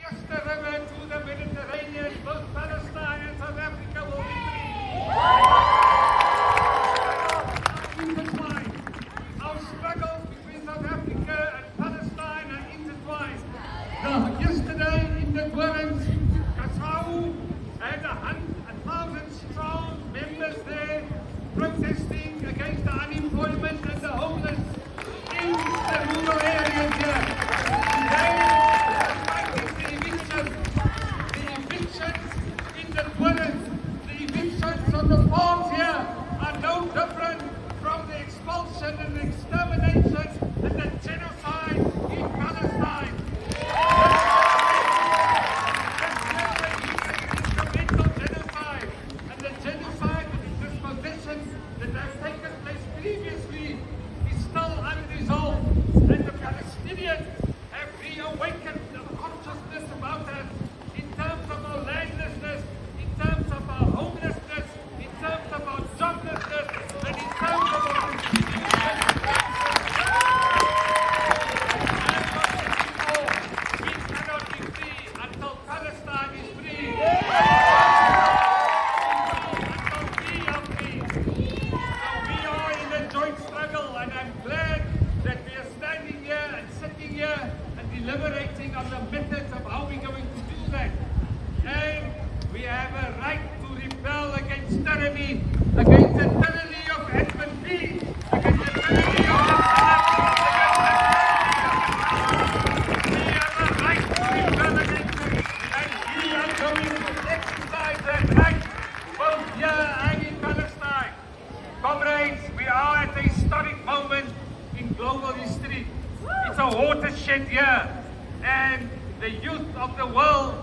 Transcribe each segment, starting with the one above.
just a river to the Mediterranean, both Palestine and South Africa will be free. Intertwined. Our struggles between South Africa and Palestine are intertwined. Yesterday in the Gorens, Kasau had 1,000 strong members there protesting against the unemployment and the homeless in the rural areas here. Today, the evictions in the Gorens, the evictions on the farms here are no different from the expulsion and extermination and the genocide in Palestine. Deliberating on the methods of how we're going to do that. And we have a right to rebel against tyranny, against the tyranny of Edmund B, against the tyranny of we have a right to rebel against it, and we are going to exercise that right both here and in Palestine. Comrades, we are at a historic moment in global history. It's a watershed here, and the youth of the world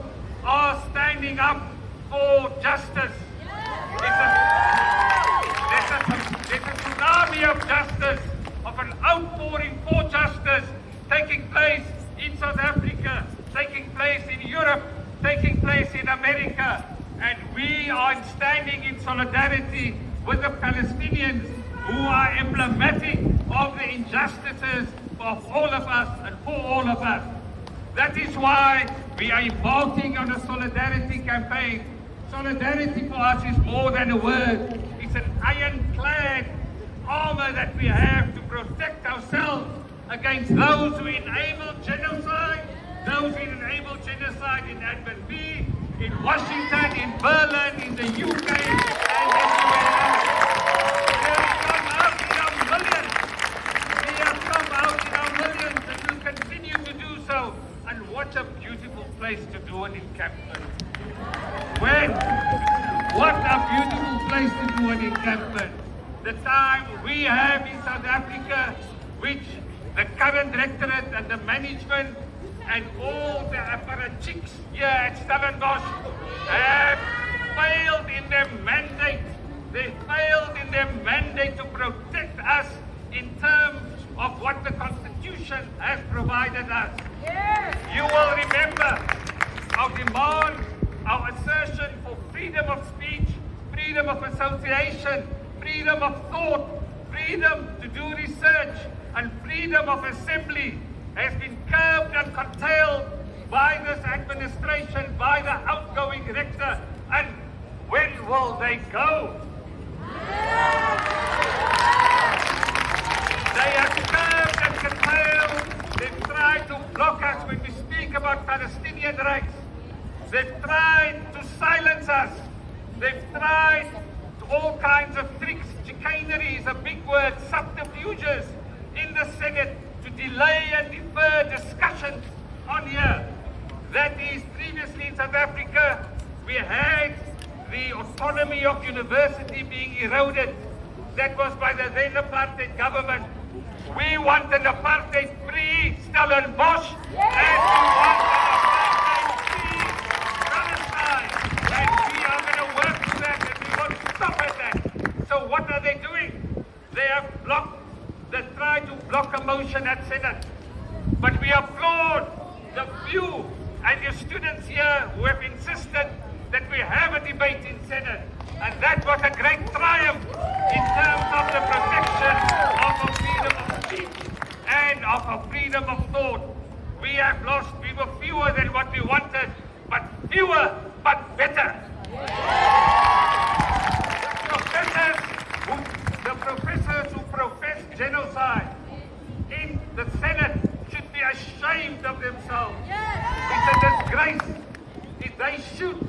are standing up for justice. There's a tsunami of justice, of an outpouring for justice taking place in South Africa, taking place in Europe, taking place in America, and we are standing in solidarity with the Palestinians who are emblematic of the injustices of all of us and for all of us. That is why we are embarking on a solidarity campaign. Solidarity for us is more than a word. It's an ironclad armor that we have to protect ourselves against those who enable genocide, those who enable genocide in Edmund B, in Washington, in Berlin, in the UK, and everywhere else. What a beautiful place to do an encampment. What a beautiful place to do an encampment. The time we have in South Africa, which the current rectorate and the management and all the apparatchiks here at Stellenbosch have failed in their mandate. They failed in their mandate to protect us in terms of what the Constitution has provided us. Yes. You will remember our demand, our assertion for freedom of speech, freedom of association, freedom of thought, freedom to do research, and freedom of assembly has been curbed and curtailed by this administration, by the outgoing rector. And when will they go? They have curbed and curtailed. They've tried to block us when we speak about Palestinian rights. They've tried to silence us. They've tried all kinds of tricks, chicanery is a big word, subterfuges in the Senate to delay and defer discussions on here. That is, previously in South Africa, we had the autonomy of university being eroded. That was by the then apartheid government. We want an apartheid-free Stellenbosch, and we want an apartheid-free Palestine. And we are going to work for that, and we won't stop at that. So what are they doing? They have tried to block a motion at Senate. But we applaud the few and the students here who have insisted that we have a debate in Senate. And that was a great triumph in terms of the protection of our freedom of speech and of our freedom of thought. We have lost. We were fewer than what we wanted, but fewer, but better. The professors who profess genocide in the Senate should be ashamed of themselves. It's a disgrace. They should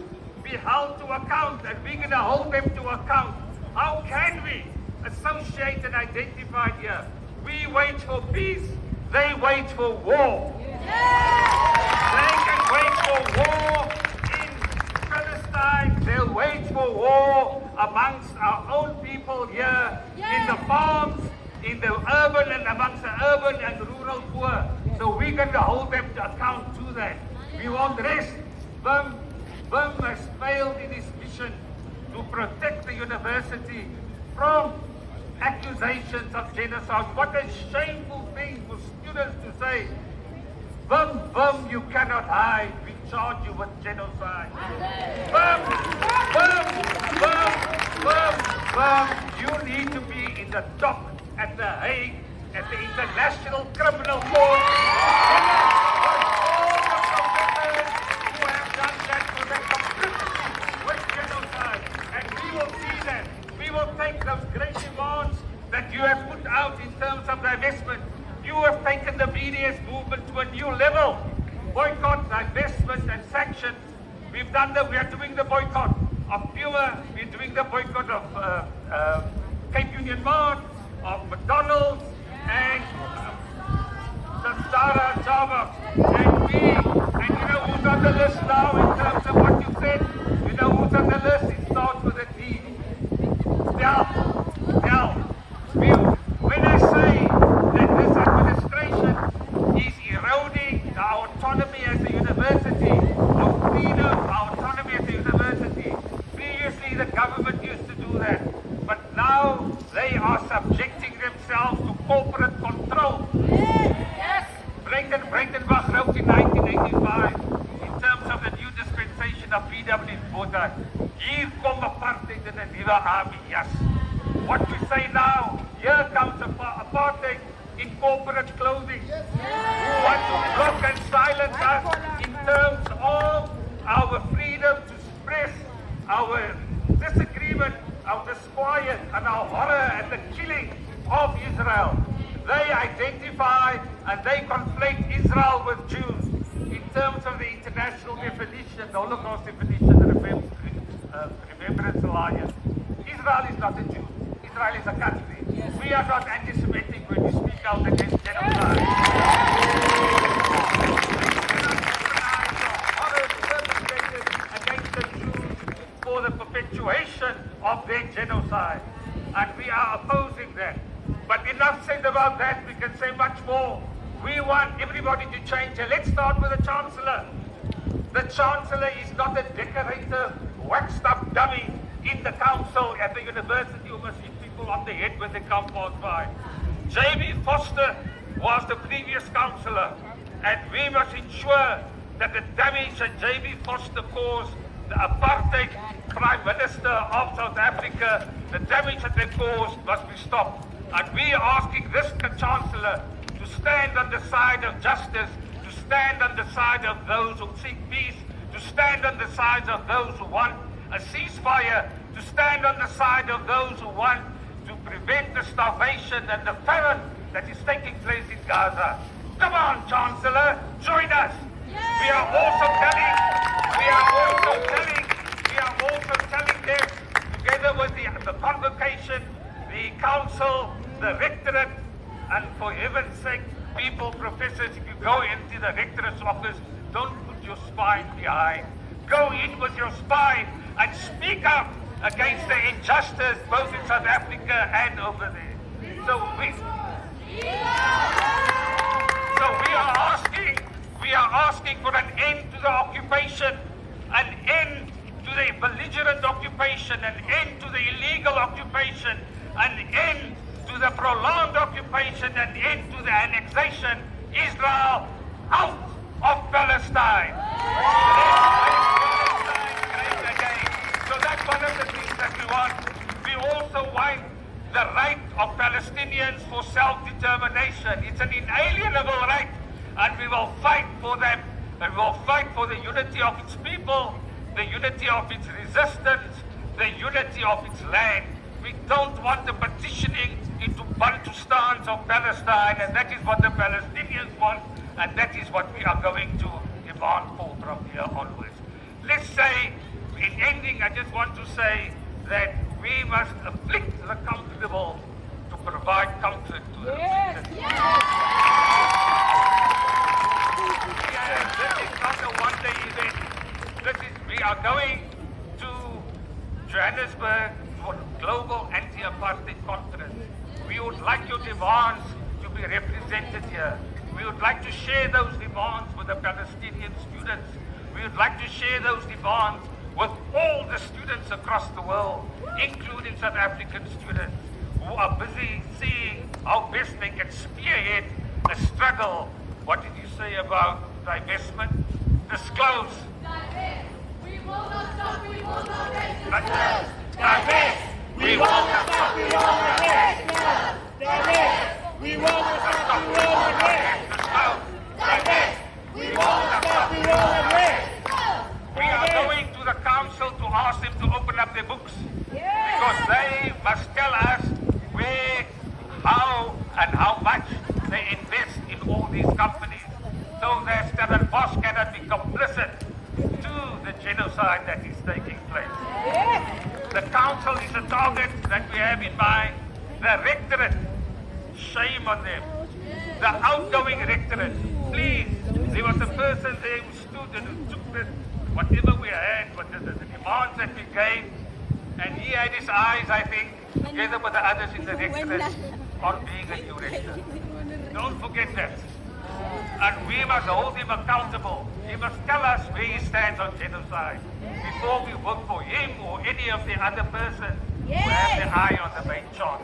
be held to account, and we're going to hold them to account. How can we associate and identify here? We wait for peace, they wait for war. They can wait for war in Palestine, they'll wait for war amongst our own people here in the farms, in the urban and amongst the urban and rural poor. So we're going to hold them to account to that. We won't rest. BIM has failed in his mission to protect the university from accusations of genocide. What a shameful thing for students to say, BIM, you cannot hide. We charge you with genocide. BIM, you need to be in the dock at The Hague, at the International Criminal Court. Those great demands that you have put out in terms of divestment. You have taken the BDS movement to a new level. Boycott, divestment and sanctions. We are doing the boycott of Puma. We're doing the boycott of Cape Union Mart, of McDonald's and the Zara and Java. And you know who's on the list now in terms of what you said? You know who's on the list? It starts with a D. When I say that this administration is eroding our autonomy as a university, our freedom, our autonomy as a university, previously the government used to do that, but now they are subjecting themselves to corporate control. Yes. Breitenbach wrote in 1985 in terms of the new dispensation of PW Botha. Hier kom apartheid in 'n nuwe ABS. What we say now, here comes apartheid in corporate clothing. Who want to block and silence us in terms of our freedom to express our disagreement, our disquiet, and our horror at the killing of Israel. They identify and they conflate Israel with Jews in terms of the international definition, the Holocaust definition, the Remembrance Alliance. Israel is not a Jew. Israel is a country. We are not anti-Semitic when we speak out against genocide. Horrors perpetrated against the Jews for the perpetuation of their genocide. And we are opposing that. But enough said about that, we can say much more. We want everybody to change. And let's start with the Chancellor. The Chancellor is not a decorative, waxed-up dummy in the council at the university who must hit people on the head when they come past by. J.B. Foster was the previous councillor, and we must ensure that the damage that J.B. Foster caused, the apartheid Prime Minister of South Africa, the damage that they caused must be stopped. And we are asking this Chancellor to stand on the side of justice, to stand on the side of those who seek peace, to stand on the side of those who want a ceasefire, to stand on the side of those who want to prevent the starvation and the famine that is taking place in Gaza. Come on, Chancellor, join us. We are also telling them, together with the convocation, the council, the rectorate, and for heaven's sake, people, professors, if you go into the rectorate's office, don't put your spine behind. Go in with your spine and speak up against the injustice both in South Africa and over there. So we are asking for an end to the occupation, an end to the belligerent occupation, an end to the illegal occupation, an end to the prolonged occupation, an end to the annexation. Israel out of Palestine. So that's one of the things that we want. We also want the right of Palestinians for self-determination. It's an inalienable right. and we will fight for them, and we will fight for the unity of its people, the unity of its resistance, the unity of its land. We don't want the partitioning into Bantustans of Palestine, and that is what the Palestinians want, and that is what we are going to demand for from here onwards. Let's say, in ending, I just want to say that we must afflict the comfortable to provide comfort to the afflicted. This is not a one-day event. We are going to Johannesburg for global anti-apartheid conference. We would like your demands to be represented here. We would like to share those demands with the Palestinian students. We would like to share those demands with all the students across the world, including South African students who are busy seeing how best they can spearhead a struggle. What did you say about divestment? Disclose. Divest. We will not stop. We will not rest. Divest. We will not stop. We will not rest. Divest. We will not stop. We will not rest. Divest. We will not stop. We will not rest. We are going to the council to ask them to open up their books, because they must tell us where, how, and how much they invest in all these companies, so that Stellenbosch cannot be complicit to the genocide that is taking place. The council is a target that we have in mind. The rectorate, shame on them. The outgoing rectorate, please. There was a person there who stood and who took this, whatever we had, the demands that we gave, and he had his eyes, I think, together with the others in the rectorate, on being a new rector. Don't forget that. And we must hold him accountable. He must tell us where he stands on genocide before we vote for him or any of the other persons who have their eye on the main chance.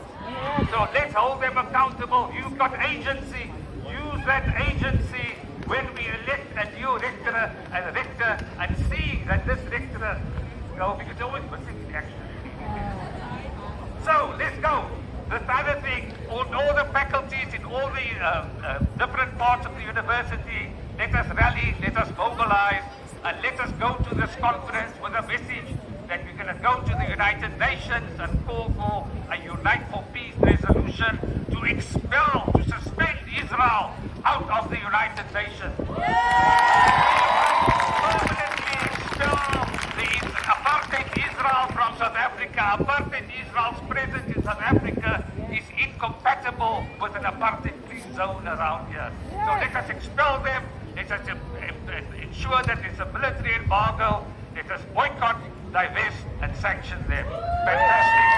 So let's hold them accountable. You've got agency. Use that agency when we elect a new rector and see that this rector, because it's always missing in action. So let's go. This other thing, on all the faculties in all the different parts of the university, let us rally, let us mobilize, and let us go to this conference with a message that we're going to go to the United Nations and call for a Unite for Peace resolution to expel, to suspend Israel out of the United Nations. Permanently expel the apartheid Israel from South Africa. Apartheid Israel's presence in South Africa is incompatible with an apartheid-free zone around here. So let us expel them. Let us ensure that there's a military embargo. Let us boycott, divest, and sanction them. Fantastic.